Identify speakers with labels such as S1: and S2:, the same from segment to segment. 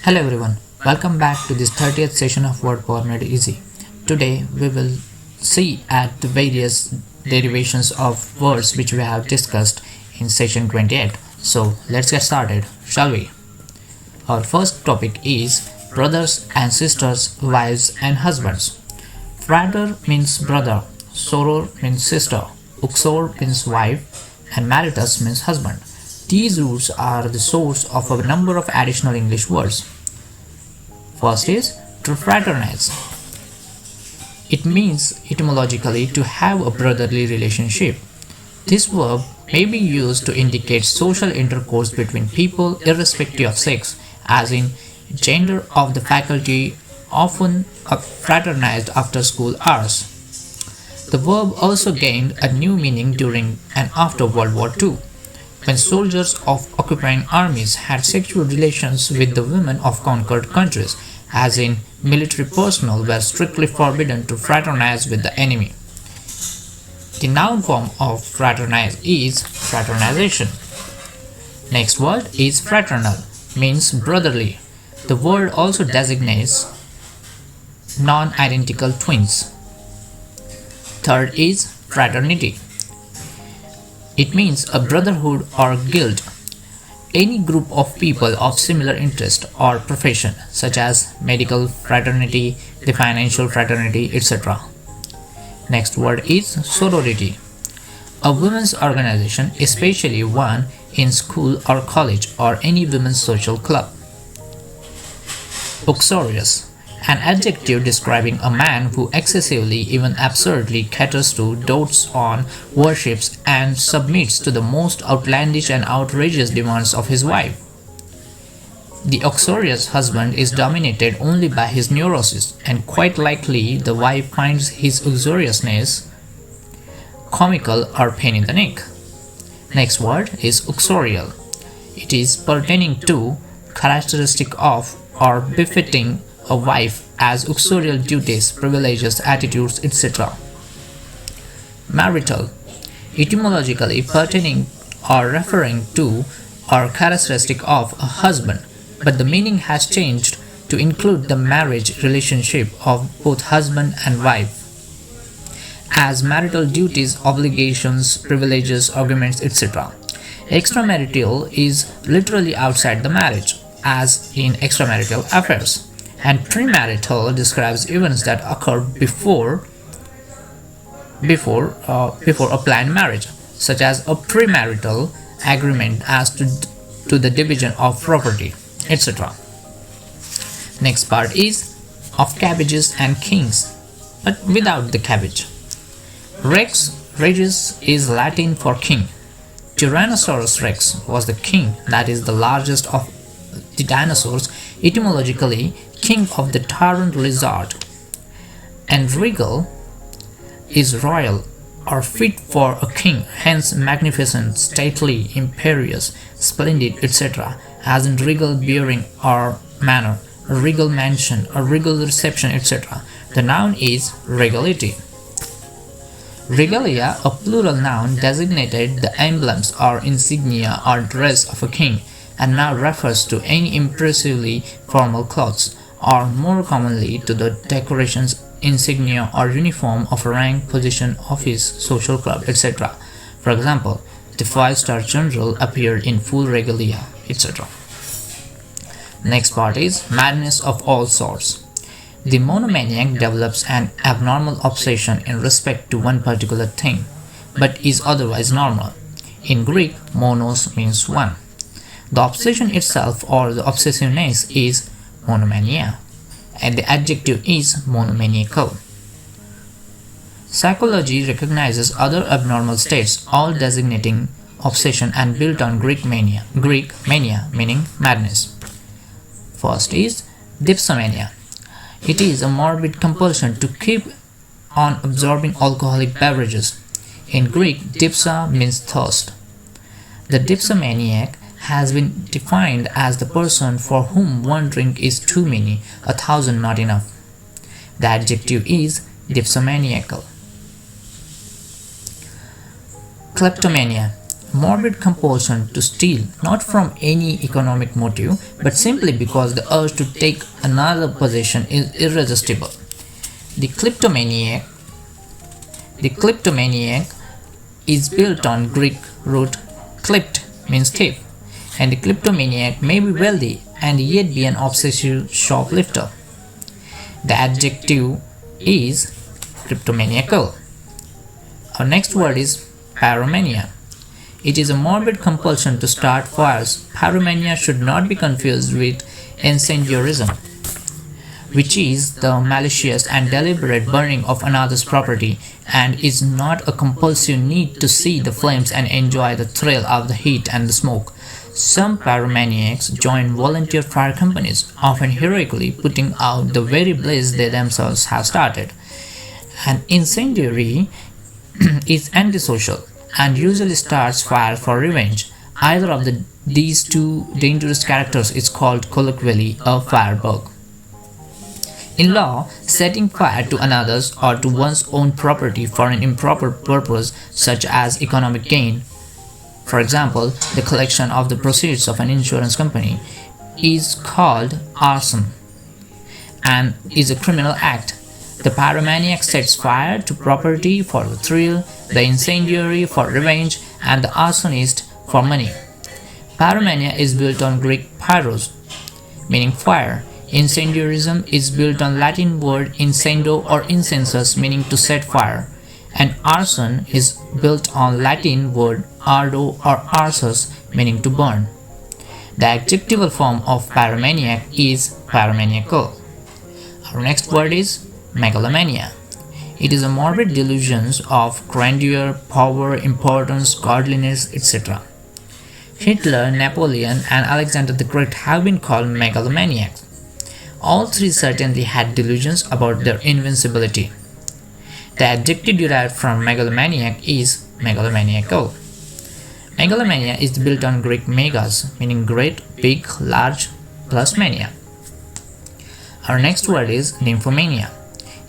S1: Hello everyone, welcome back to this 30th session of Word Power Made Easy. Today we will see at the various derivations of words which we have discussed in session 28. So let's get started, shall we? Our first topic is brothers and sisters, wives and husbands. Frater means brother, soror means sister, uxor means wife, and maritus means husband. These roots are the source of a number of additional English words. First is to fraternize. It means etymologically to have a brotherly relationship. This verb may be used to indicate social intercourse between people irrespective of sex, as in gender of the faculty often fraternized after school hours. The verb also gained a new meaning during and after World War II, when soldiers of occupying armies had sexual relations with the women of conquered countries, as in military personnel were strictly forbidden to fraternize with the enemy. The noun form of fraternize is fraternization. Next word is fraternal, means brotherly. The word also designates non-identical twins. Third is fraternity. It means a brotherhood or guild, any group of people of similar interest or profession, such as medical fraternity, the financial fraternity, etc. Next word is sorority, a women's organization, especially one in school or college or any women's social club. Uxorious, an adjective describing a man who excessively, even absurdly, caters to, dotes on, worships, and submits to the most outlandish and outrageous demands of his wife. The uxorious husband is dominated only by his neurosis, and quite likely the wife finds his uxoriousness comical or pain in the neck. Next word is uxorial. It is pertaining to, characteristic of, or befitting a wife as uxorial duties, privileges, attitudes, etc. Marital, etymologically pertaining or referring to or characteristic of a husband, but the meaning has changed to include the marriage relationship of both husband and wife, as marital duties, obligations, privileges, arguments, etc. Extramarital is literally outside the marriage, as in extramarital affairs. And premarital describes events that occur before a planned marriage, such as a premarital agreement as to the division of property, etc. Next part is of Cabbages and Kings, but without the cabbage. Regis is Latin for king. Tyrannosaurus rex was the king, that is the largest of the dinosaurs, etymologically king of the tyrant lizard. And regal is royal or fit for a king, hence magnificent, stately, imperious, splendid, etc., as in regal bearing or manner, a regal mansion, a regal reception, etc. The noun is regality. Regalia, a plural noun, designated the emblems or insignia or dress of a king, and now refers to any impressively formal clothes, or more commonly to the decorations, insignia, or uniform of rank, position, office, social club, etc. For example, the 5-star general appeared in full regalia, etc. Next part is madness of all sorts. The monomaniac develops an abnormal obsession in respect to one particular thing, but is otherwise normal. In Greek, monos means one. The obsession itself or the obsessiveness is monomania, and the adjective is monomaniacal. Psychology recognizes other abnormal states, all designating obsession and built on Greek mania meaning madness. First is dipsomania. It is a morbid compulsion to keep on absorbing alcoholic beverages. In Greek, dipsa means thirst. The dipsomaniac has been defined as the person for whom one drink is too many, 1,000 not enough. The adjective is dipsomaniacal. Kleptomania. morbid compulsion to steal, not from any economic motive, but simply because the urge to take another possession is irresistible. The kleptomaniac, the kleptomaniac is built on Greek root klept means thief, and the kleptomaniac may be wealthy and yet be an obsessive shoplifter. The adjective is kleptomaniacal. Our next word is pyromania. It is a morbid compulsion to start fires. Pyromania should not be confused with incendiarism, which is the malicious and deliberate burning of another's property, and is not a compulsive need to see the flames and enjoy the thrill of the heat and the smoke. Some pyromaniacs join volunteer fire companies, often heroically putting out the very blaze they themselves have started. An incendiary is antisocial and usually starts fire for revenge. Either of these two dangerous characters is called colloquially a firebug. In law, setting fire to another's or to one's own property for an improper purpose, such as economic gain, for example, the collection of the proceeds of an insurance company, is called arson and is a criminal act. The pyromaniac sets fire to property for the thrill, the incendiary for revenge, and the arsonist for money. Pyromania is built on Greek pyros, meaning fire. Incendiarism is built on Latin word incendo or incensus, meaning to set fire, and arson is built on Latin word ardo or arsus, meaning to burn. The adjectival form of pyromaniac is pyromaniacal. Our next word is megalomania. It is a morbid delusion of grandeur, power, importance, godliness, etc. Hitler, Napoleon, and Alexander the Great have been called megalomaniacs. All three certainly had delusions about their invincibility. The adjective derived from megalomaniac is megalomaniacal. Megalomania is built on Greek megas, meaning great, big, large, plus mania. Our next word is nymphomania.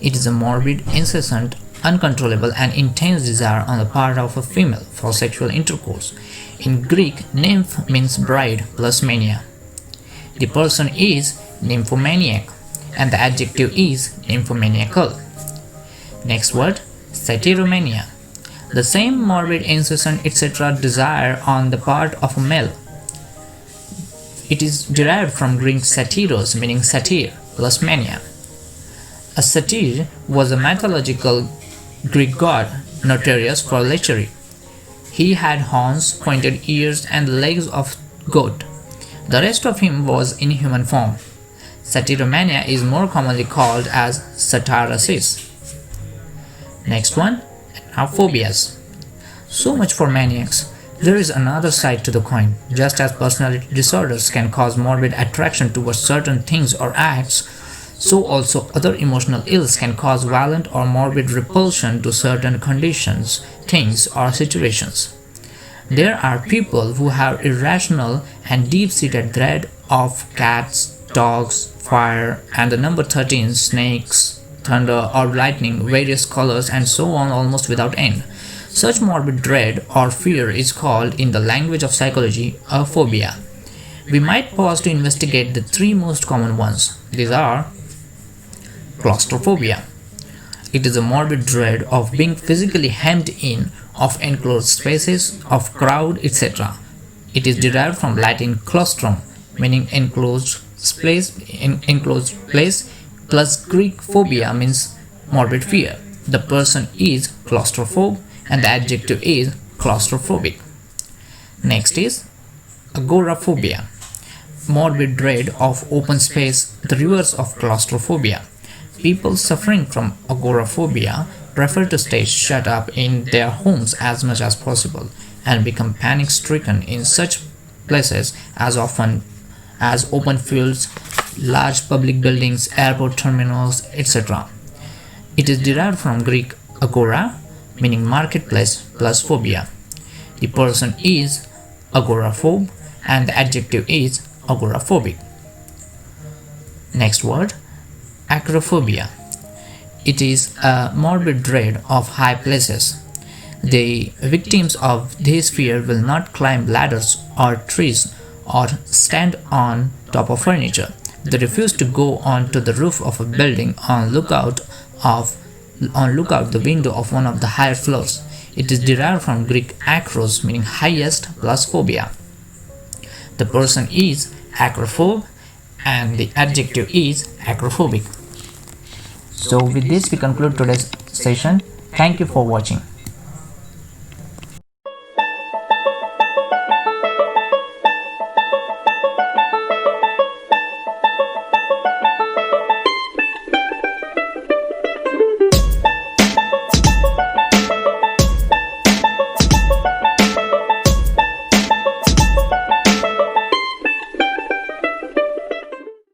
S1: It is a morbid, incessant, uncontrollable, and intense desire on the part of a female for sexual intercourse. In Greek, nymph means bride plus mania. The person is nymphomaniac, and the adjective is nymphomaniacal. Next word, satyromania. The same morbid, incessant, etc. desire on the part of a male. It is derived from Greek satyros, meaning satyr, plus mania. A satyr was a mythological Greek god notorious for lechery. He had horns, pointed ears, and legs of goat. The rest of him was in human form. Satyromania is more commonly called as satyrasis. Next one, phobias. So much for maniacs. There is another side to the coin. Just as personality disorders can cause morbid attraction towards certain things or acts, so also other emotional ills can cause violent or morbid repulsion to certain conditions, things, or situations. There are people who have irrational and deep-seated dread of cats, dogs, fire, and the number 13, snakes, thunder or lightning, various colors, and so on almost without end. Such morbid dread or fear is called, in the language of psychology, a phobia. We might pause to investigate the three most common ones. These are claustrophobia. It is a morbid dread of being physically hemmed in, of enclosed spaces, of crowd, etc. It is derived from Latin claustrum, meaning enclosed place, plus Greek phobia means morbid fear. The person is claustrophobe and the adjective is claustrophobic. Next is agoraphobia. Morbid dread of open space, the reverse of claustrophobia. People suffering from agoraphobia prefer to stay shut up in their homes as much as possible and become panic-stricken in such places as often as open fields, large public buildings, airport terminals, etc. It is derived from Greek agora, meaning marketplace, plus phobia. The person is agoraphobe and the adjective is agoraphobic. Next word, acrophobia. It is a morbid dread of high places. The victims of this fear will not climb ladders or trees or stand on top of furniture. They refuse to go onto the roof of a building on lookout the window of one of the higher floors. It is derived from Greek akros, meaning highest, plus phobia. The person is acrophobe and the adjective is acrophobic. So with this we conclude today's session. Thank you for watching.